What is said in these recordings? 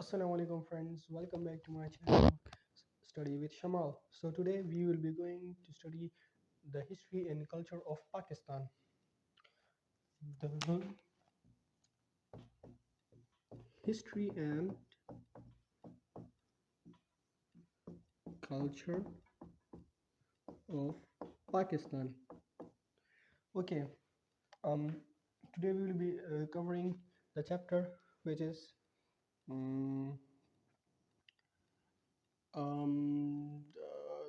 Assalamu alaikum friends, welcome back to my channel Study with Shamal. So today we will be going to study the history and culture of Pakistan. The history and culture of Pakistan. Okay, um, today we will be covering the chapter which is um,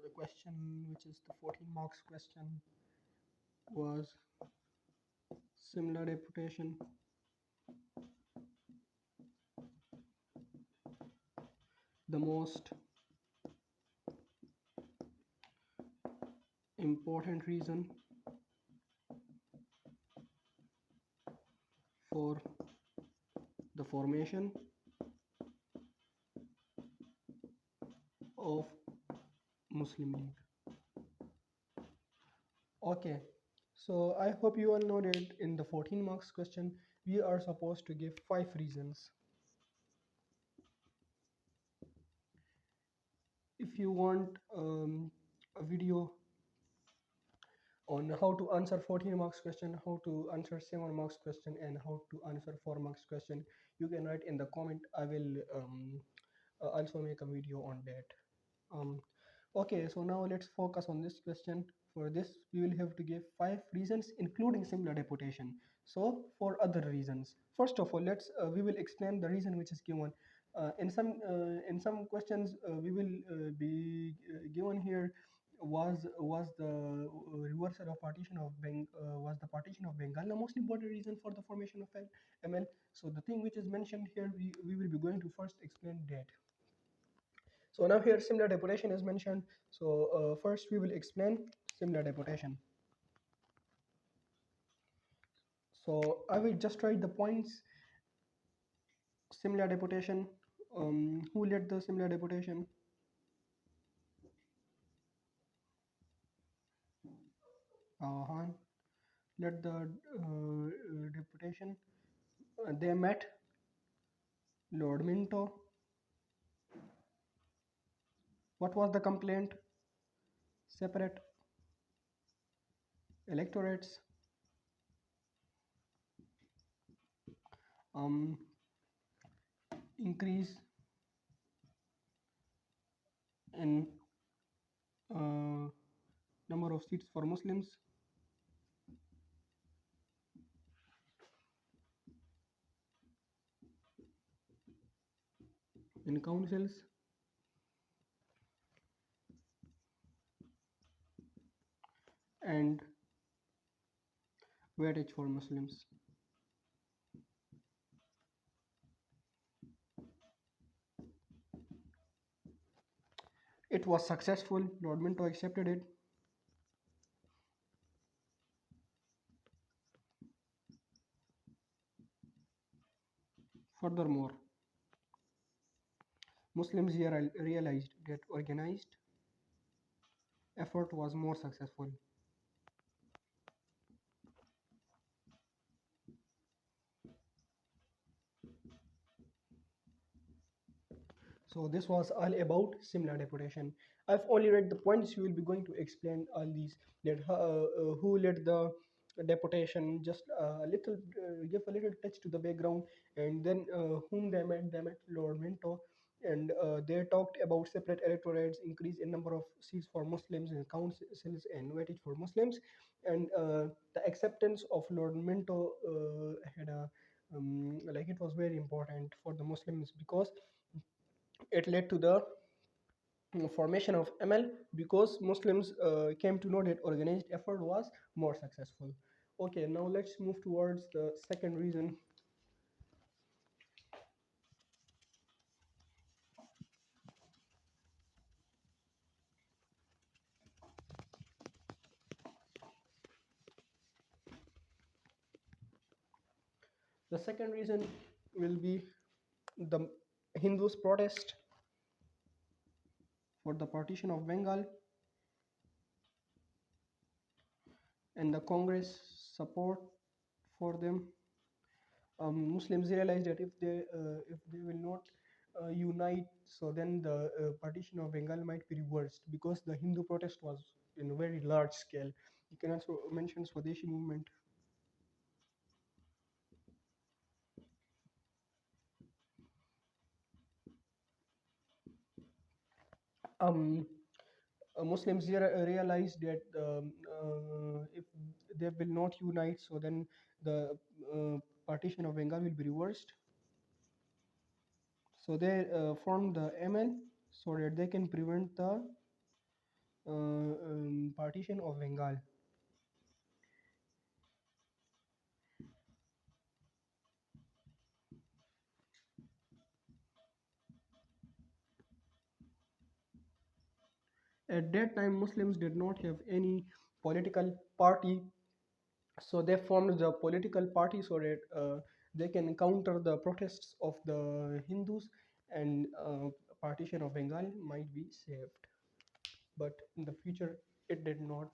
the question which is the 14 marks question was similar reputation, the most important reason for the formation of Muslim League. Okay, so I hope you all know that in the 14 marks question we are supposed to give 5 reasons. If you want a video on how to answer 14 marks question, how to answer 7 marks question, and how to answer 4 marks question, you can write in the comment. I will also make a video on that. Um, okay, so now let's focus on this question. For this, we will have to give 5 reasons, including similar reputation. So, for other reasons, first of all, let's we will explain the reason which is given. In some questions, we will be given here was the reversal of partition of was the partition of Bengal the most important reason for the formation of ML. So the thing which is mentioned here, we will be going to first explain that. So now here similar deputation is mentioned. So first we will explain similar deputation. So I will just write the points. Similar deputation. Who led the similar deputation? Han led the deputation. They met Lord Minto. What was the complaint? Separate electorates. Um, increase in number of seats for Muslims. In councils. And weightage for Muslims. It was successful. Lord Minto accepted it. Furthermore, Muslims realized that organized effort was more successful. So this was all about similar deputation. I've only read the points. You will be going to explain all these. That who led the deputation, just a little, give a little touch to the background, and then whom they met. They met Lord Minto, and they talked about separate electorates, increase in number of seats for Muslims in councils, and weightage for Muslims, and the acceptance of Lord Minto had a like it was very important for the Muslims because it led to the formation of ML because Muslims came to know that organized effort was more successful. Okay, now let's move towards the second reason. The second reason will be the Hindus' protest for the partition of Bengal and the Congress support for them. Muslims realized that if they will not unite, so then the partition of Bengal might be reversed, because the Hindu protest was in a very large scale. You can also mention Swadeshi movement. Um, Muslims realized that if they will not unite, so then the partition of Bengal will be reversed. So they formed the ML so that they can prevent the partition of Bengal. At that time, Muslims did not have any political party, so they formed the political party so that they can counter the protests of the Hindus, and partition of Bengal might be saved. But in the future, it did not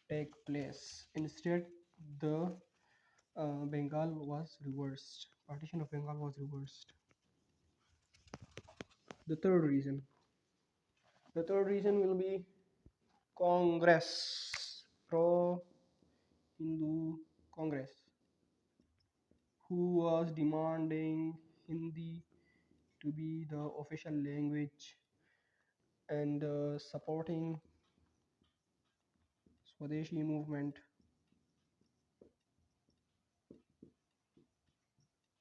take place. Instead, the Bengal was reversed. Partition of Bengal was reversed. The third reason. The third reason will be Congress, pro Hindu Congress, who was demanding Hindi to be the official language, and supporting Swadeshi movement,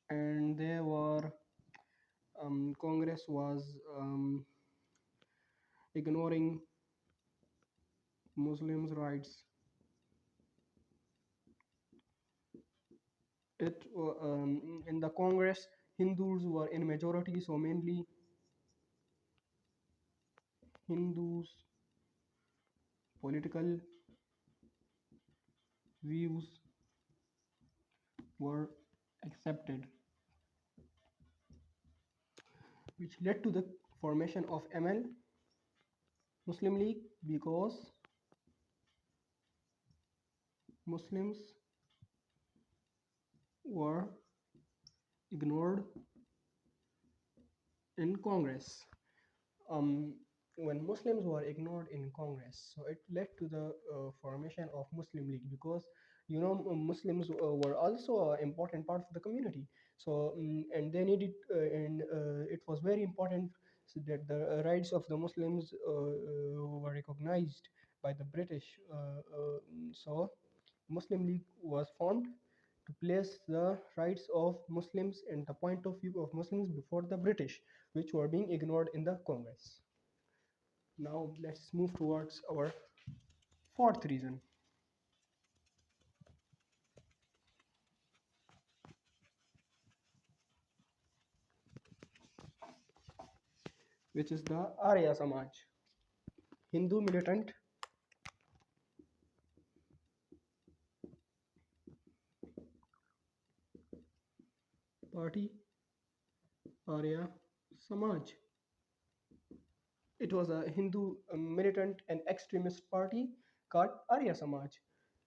and they were Congress was ignoring Muslims' rights. In the Congress, Hindus were in majority, so mainly Hindus' political views were accepted, which led to the formation of ML, Muslim League, because Muslims were ignored in Congress. Um, when Muslims were ignored in Congress, so it led to the formation of Muslim League, because Muslims were also an important part of the community. So and they needed and it was very important, so that the rights of the Muslims were recognized by the British. So Muslim League was formed to place the rights of Muslims and the point of view of Muslims before the British, which were being ignored in the Congress. Now let's move towards our fourth reason, which is the Arya Samaj, Hindu militant party, Arya Samaj. It was a Hindu militant and extremist party called Arya Samaj.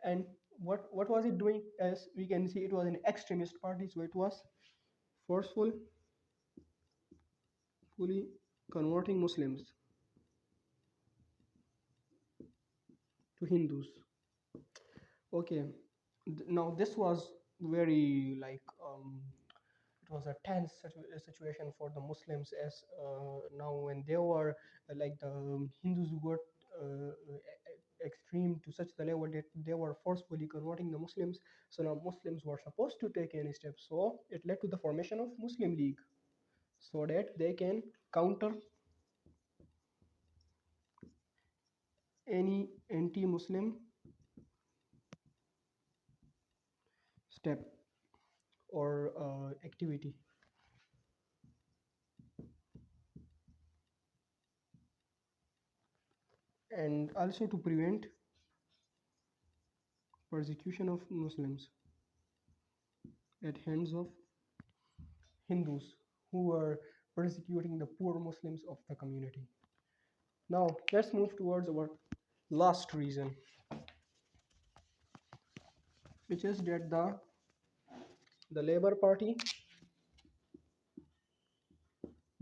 And what was it doing? As we can see, it was an extremist party, so it was forcefully converting Muslims to Hindus. Okay, now this was very like it was a tense situation for the Muslims, as now when they were like the Hindus got extreme to such the level that they were forcefully converting the Muslims. So now Muslims were supposed to take any steps. So it led to the formation of Muslim League, so that they can counter any anti-Muslim step or activity, and also to prevent persecution of Muslims at hands of Hindus who were persecuting the poor Muslims of the community. Now let's move towards our last reason, which is that the Labour Party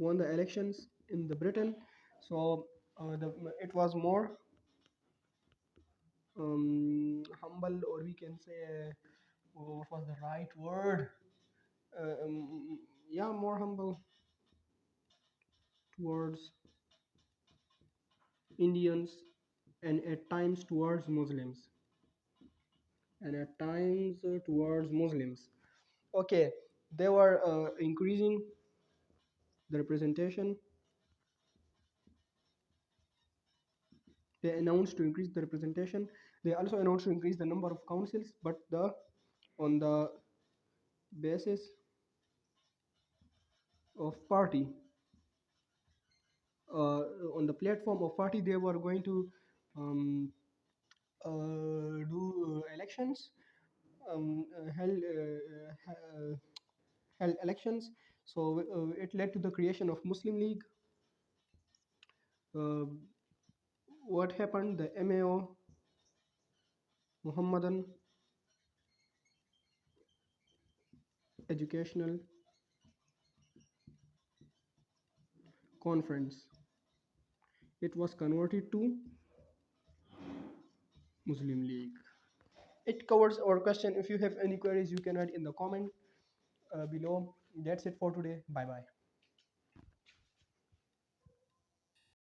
won the elections in the Britain. So it was more humble, or we can say, what was the right word? Yeah, more humble towards Indians, and at times towards Muslims, towards Muslims. Okay, they were increasing the representation. They announced to increase the representation. They also announced to increase the number of councils, but the on the basis of party, on the platform of party, they were going to um, do elections, held elections. So it led to the creation of Muslim League. Uh, what happened? The MAO, Muhammadan Educational Conference, it was converted to Muslim League. It covers our question. If you have any queries, you can write in the comment below. That's it for today. Bye bye.